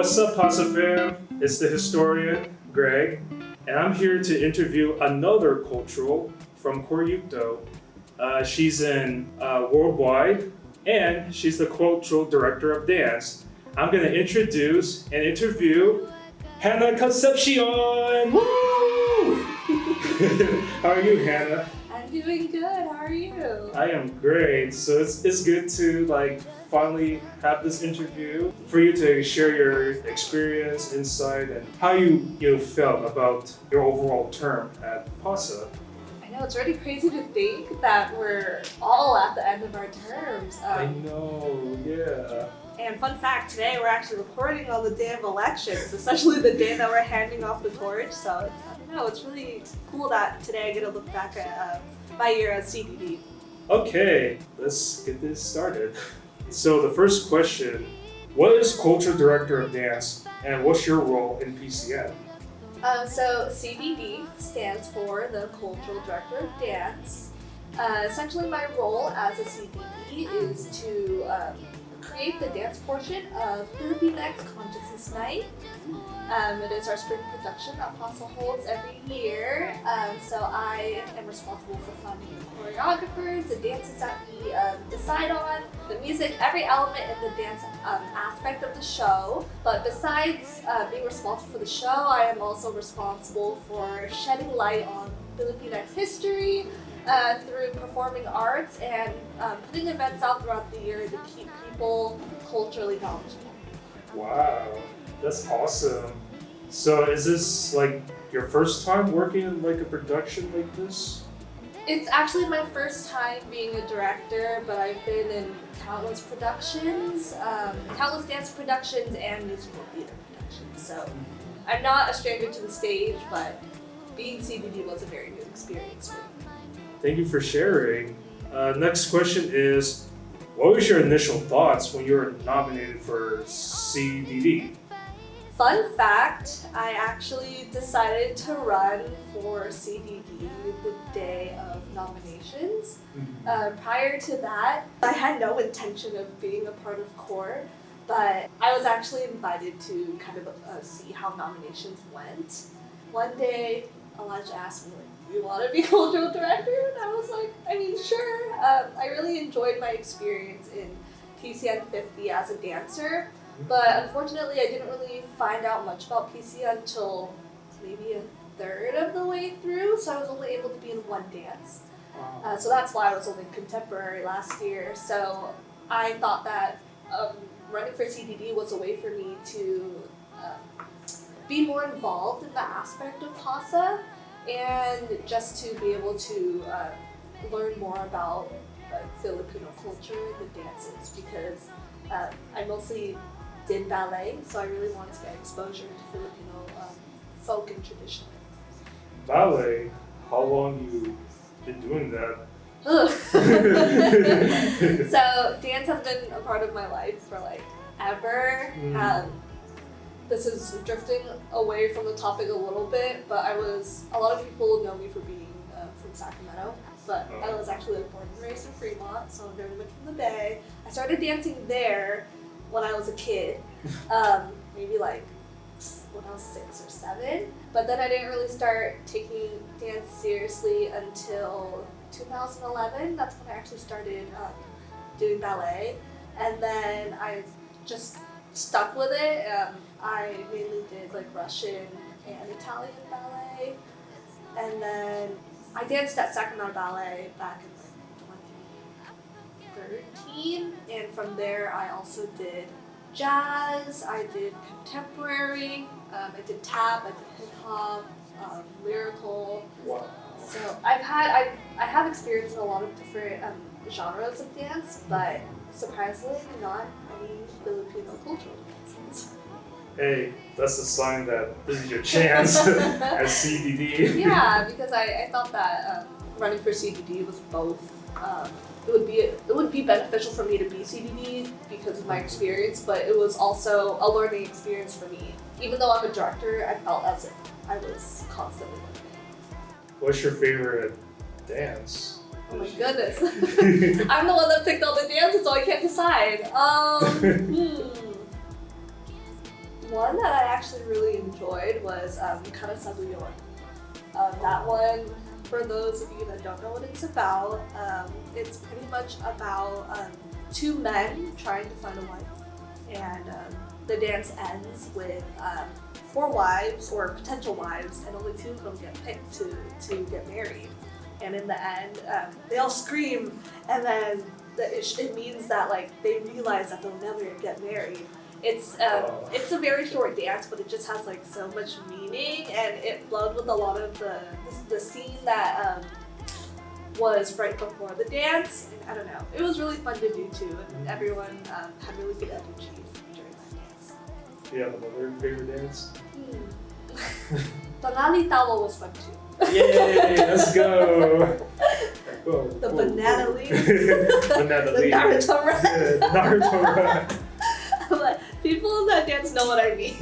What's up, Pasa fam? It's the Hxstorian, Greg, and I'm here to interview another cultural from Koryukdo. She's in Worldwide, and she's the cultural director of dance. I'm going to introduce and interview Hanna Concepcion! Woo! How are you, Hanna? I'm doing good. How are you? I am great. So it's good to finally have this interview for you to share your experience, insight, and how you felt about your overall term at PASA. I know it's really crazy to think that we're all at the end of our terms. I know, yeah. And fun fact, today we're actually recording on the day of elections, especially the day that we're handing off the torch. So it's really cool that today I get to look back at my year as CDD. Okay, let's get this started. So the first question, what is Culture Director of Dance and what's your role in PCN? So CDD stands for the Cultural Director of Dance. Essentially my role as a CDD is to create the dance portion of Filipinx Consciousness Night. It is our spring production that PASA holds every year. So I am responsible for finding the choreographers, the dances that we decide on, the music, every element in the dance aspect of the show. But besides being responsible for the show, I am also responsible for shedding light on Filipinx history, through performing arts and putting events out throughout the year to keep people culturally knowledgeable. Wow, that's awesome. So is this your first time working in a production like this? It's actually my first time being a director, but I've been in countless productions, countless dance productions and musical theater productions. So I'm not a stranger to the stage, but being CDD was a very new experience for me. Thank you for sharing. Next question is, what was your initial thoughts when you were nominated for CDD? Fun fact, I actually decided to run for CDD the day of nominations. Prior to that, I had no intention of being a part of CORE, but I was actually invited to kind of see how nominations went. One day, Elijah asked me, do you want to be cultural director? And I was like, sure. I really enjoyed my experience in PCN 50 as a dancer, but unfortunately I didn't really find out much about PCN until maybe a third of the way through, so I was only able to be in one dance. So that's why I was only contemporary last year. So I thought that running for CDD was a way for me to be more involved in the aspect of PASA, and just to be able to learn more about Filipino culture, the dances, because I mostly did ballet, so I really wanted to get exposure to Filipino folk and tradition. Ballet? How long you been doing that? So dance has been a part of my life for ever. This is drifting away from the topic a little bit, but a lot of people know me for being from Sacramento, but I was actually born and raised in Fremont, so I'm very much from the Bay. I started dancing there when I was a kid, maybe when I was 6 or 7, but then I didn't really start taking dance seriously until 2011. That's when I actually started doing ballet, and then I just stuck with it. I mainly did Russian and Italian ballet, and then I danced at Sacramento Ballet back in 2013, and from there I also did jazz, I did contemporary, I did tap, I did hip hop, lyrical. Wow. So I have experience in a lot of different genres of dance, but surprisingly not any Filipino cultural dances. Hey, that's a sign that this is your chance as CDD. Yeah, because I thought that running for CDD was both. It would be beneficial for me to be CDD because of my experience, but it was also a learning experience for me. Even though I'm a director, I felt as if I was constantly learning. What's your favorite dance? Oh my goodness. I'm the one that picked all the dances, so I can't decide. one that I actually really enjoyed was Hxstorian. That one, for those of you that don't know what it's about, it's pretty much about two men trying to find a wife. And the dance ends with four wives or potential wives, and only two of them get picked to get married. And in the end, they all scream, and then it means that like they realize that they'll never get married. It's a very short dance, but it just has like so much meaning, and it flowed with a lot of the scene that was right before the dance. And I don't know, it was really fun to do too, and everyone had really good energy during that dance. Do you have another favorite dance? Banali Tawa was fun too. Yay, let's go! The banana leaf. Banana The leaf. Naruto run. Yeah, Naruto run. But people in that dance know what I mean.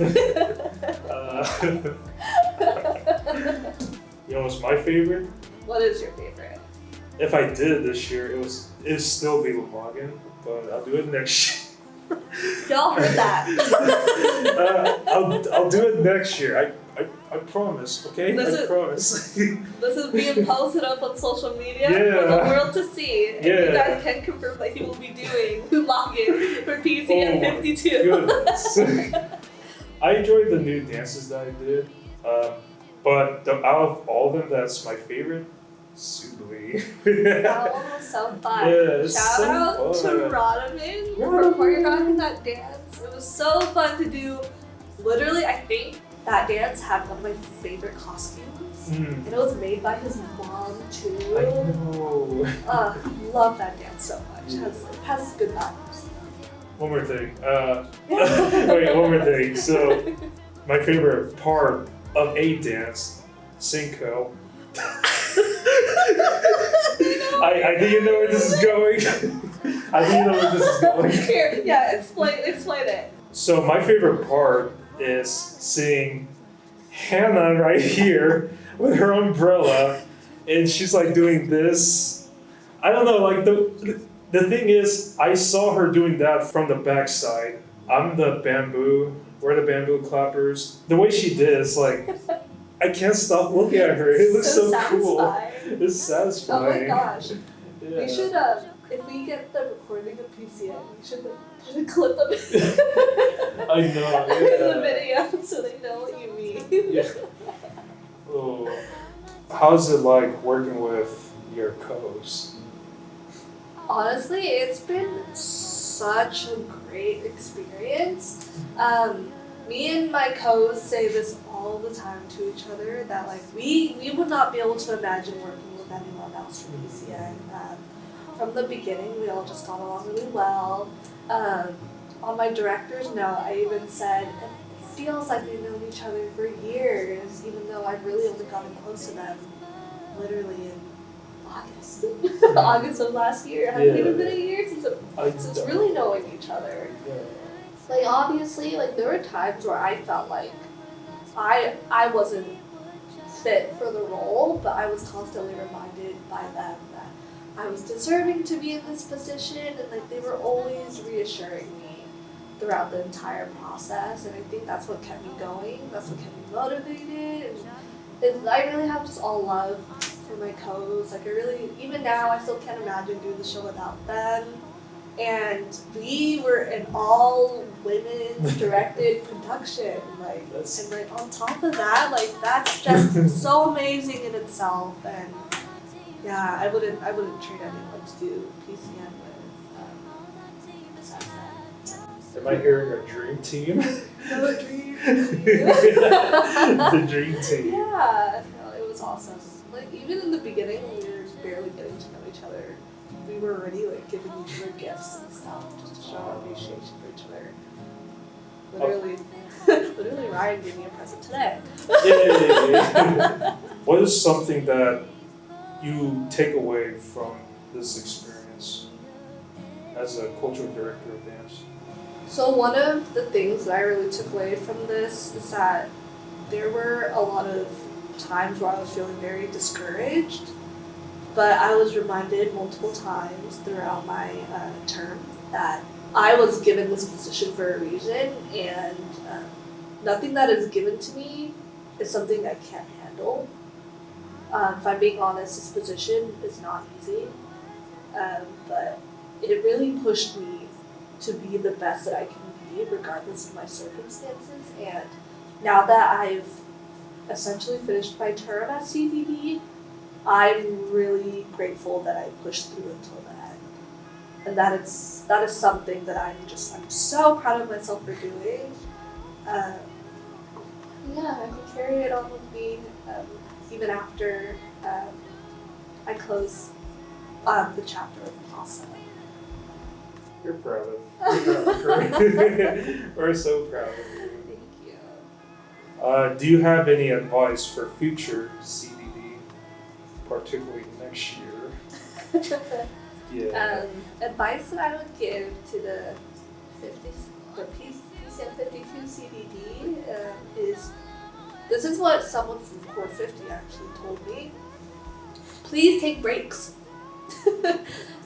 You know what's my favorite? What is your favorite? If I did it this year, it'd still be Lumagan, but I'll do it next year. Y'all heard that. I'll do it next year. I promise, okay? I promise. This is being posted up on social media Yeah. for the world to see. And Yeah. you guys can confirm that he will be doing Login for PCN 52. Goodness. I enjoyed the new dances that I did, but out of all of them, that's my favorite. Subli. That one was so fun. Yeah, it's Shout so out fun. to Rodman for choreographing that dance. It was so fun to do. Literally, I think that dance had one of my favorite costumes. And it was made by his mom too. I know. Love that dance so much. It has good vibes. One more thing. Wait, one more thing. So, my favorite part of a dance, Cinco. I think you know where this is going. I think you know where this is going. Here, yeah, explain it. So my favorite part is seeing Hanna right here with her umbrella, and she's like doing this. I don't know, like the thing is, I saw her doing that from the backside. I'm the bamboo. We're the bamboo clappers. The way she did is like, I can't stop looking at her. It looks so cool. Satisfying. It's satisfying. Oh my gosh. Yeah. We should, if we get the recording of PCN, we should put a clip of it I know, in the yeah. video so they know what you mean. Yeah. Oh. How's it like working with your co-host? Honestly, it's been such a great experience. Me and my co-hosts say this all the time to each other that like we would not be able to imagine working with anyone else from PCN. From the beginning, we all just got along really well. On my director's note, I even said it feels like we've known each other for years, even though I've really only gotten close to them literally in August. August of last year. It hasn't even been a year since really knowing each other. Yeah. Like obviously, like there were times where I felt like I wasn't fit for the role, but I was constantly reminded by them that I was deserving to be in this position, and like they were always reassuring me throughout the entire process, and I think that's what kept me going. That's what kept me motivated. And I really have just all love for my co-hosts. Like I really, even now, I still can't imagine doing the show without them. And we were an all women's directed production, and like on top of that, like that's just so amazing in itself. And yeah, I wouldn't trade anyone to do PCN with. Besides that. Am I hearing a dream team? The dream. The dream team. Yeah, no, it was awesome. Like even in the beginning when we were barely getting to know each other, we were already like giving each other gifts and stuff just to show our appreciation for each other. Literally, Ryan gave me a present today. Yay! What is something that you take away from this experience as a cultural director of dance? So one of the things that I really took away from this is that there were a lot of times where I was feeling very discouraged, but I was reminded multiple times throughout my term that I was given this position for a reason, and nothing that is given to me is something I can't handle. If I'm being honest, this position is not easy, but it really pushed me to be the best that I can be regardless of my circumstances. And now that I've essentially finished my term at CVD, I'm really grateful that I pushed through until the end. And that is something that I'm so proud of myself for doing. Yeah, I can carry it on with me even after I close the chapter of PASA. You're proud of her. We're so proud of you. Thank you. Do you have any advice for future CVD, particularly next year? Yeah. Advice that I would give to the PCN 52 CVD is, this is what someone from Core 50 actually told me. Please take breaks.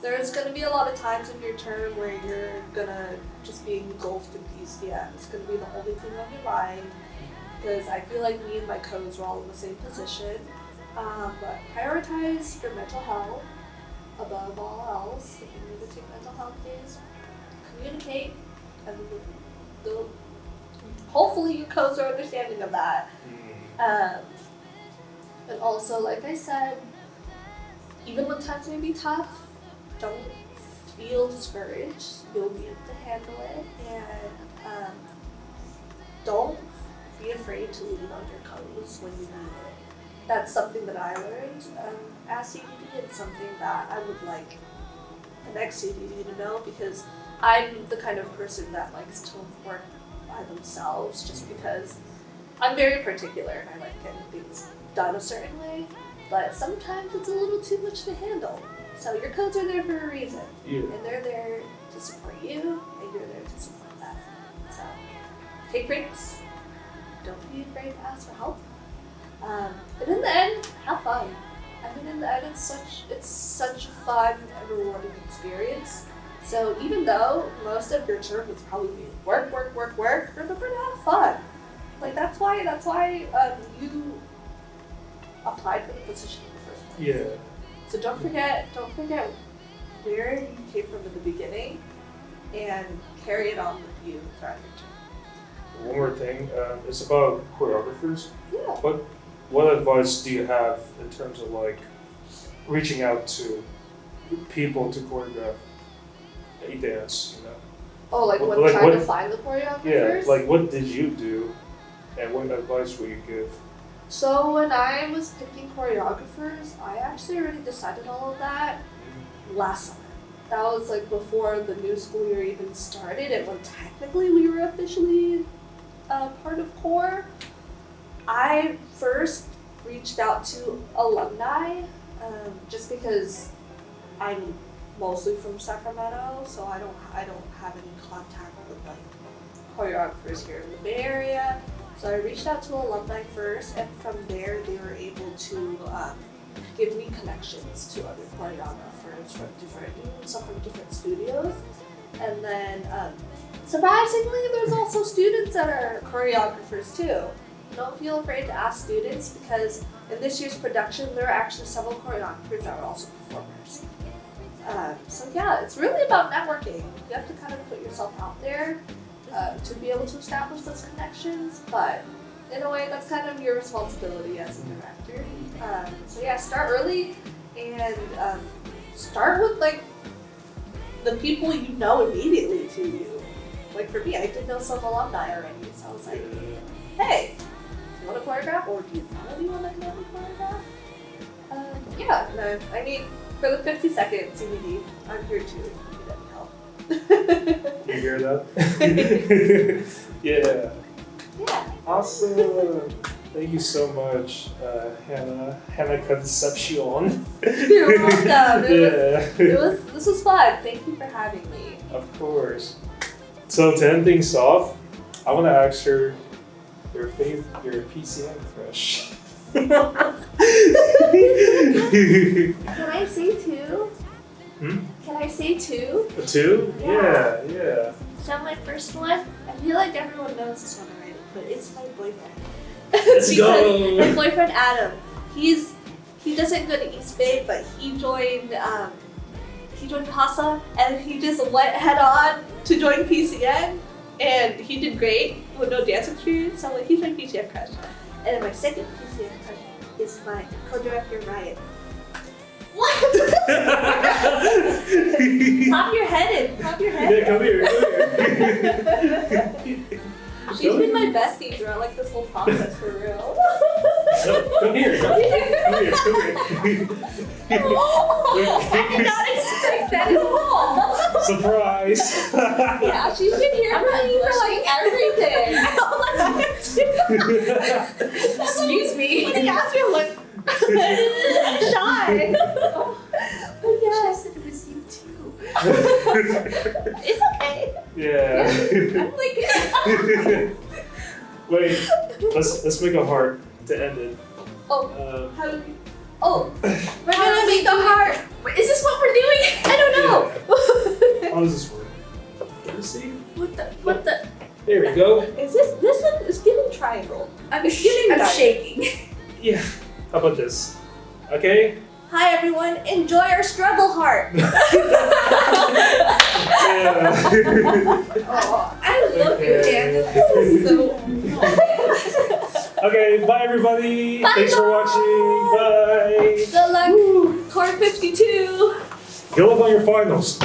There's going to be a lot of times in your term where you're going to just be engulfed in PCN. It's going to be the only thing on your mind, because I feel like me and my codes are all in the same position. But prioritize your mental health above all else. If you need to take mental health days, communicate, and hopefully your codes are understanding of that. And also, like I said, even when times may be tough, don't feel discouraged. You'll be able to handle it, and don't be afraid to lean on your codes when you need it. That's something that I learned at CDD, and something that I would like the next CDD to know, because I'm the kind of person that likes to work by themselves, just because I'm very particular and I like getting things done a certain way, but sometimes it's a little too much to handle. So your codes are there for a reason, and they're there to support you, and you're there to support them. So take breaks, don't be afraid to ask for help, but in the end, have fun. I mean, in the end, it's such a fun and rewarding experience. So even though most of your term is probably work, remember to have fun. Like that's why you applied for the position in the first place. Yeah. So don't forget where you came from in the beginning, and carry it on with you throughout your term. One more thing, it's about choreographers. Yeah. What advice do you have in terms of like reaching out to people to choreograph a dance, you know? Oh, like when Like trying what- to find the choreographers? Yeah, like what did you do, and what advice would you give? So when I was picking choreographers, I actually already decided all of that last summer. That was like before the new school year even started, and when technically we were officially part of Core. I first reached out to alumni, just because I'm mostly from Sacramento, so I don't have any contact with like choreographers here in the Bay Area. So I reached out to alumni first, and from there they were able to give me connections to other choreographers from different studios. And then surprisingly, there's also students that are choreographers too. Don't feel afraid to ask students, because in this year's production there are actually several choreographers that are also performers. So yeah, it's really about networking. You have to kind of put yourself out there to be able to establish those connections, but in a way that's kind of your responsibility as a director. So yeah, start early, and start with like the people you know immediately to you. Like for me, I did know some alumni already, so I was like, hey, do you want to choreograph, or do you know anyone that can choreograph? I mean, for the 50-second CBD, I'm here too if you need any help. You hear that? Yeah. Yeah. Awesome. Thank you so much, Hanna Concepcion. You're welcome. Yeah. This was fun. Thank you for having me. Of course. So to end things off, I want to ask her your PCN crush. Can I say two? Can I say two? A two? Yeah. Yeah. So my first one, I feel like everyone knows this one already. but it's my boyfriend. Let's Because go. my boyfriend Adam, he doesn't go to East Bay, but he joined PASA, and he just went head on to join PCN, and he did great with no dance experience. So like he's my PCN crush. And then my second PCN crush is my co-director Ryan. What? Pop your head in. Pop your head in. Yeah, come here. She's been my bestie throughout like this whole process for real. No, come here. Come here. I did not expect that at all. Surprise. Yeah, she's been here for me for like everything. Excuse me. When he asked me, I'm like, shy. But yes, it was you too. It's okay. Yeah. I'm like, Wait, let's make a heart to end it. oh, how do we? Oh, We're gonna make the heart. Wait, is this what we're doing? I don't know. How does this work? Let me see. What the? There we go. Is this one is giving triangle? I'm diamond. shaking. Yeah. How about this? Okay. Hi everyone, enjoy our struggle heart. Yeah. Oh, I love you, Okay. Dan. This is so. Okay. Bye, everybody. Bye, Thanks for watching. Bye. Good luck, Core 52. Good luck on your finals.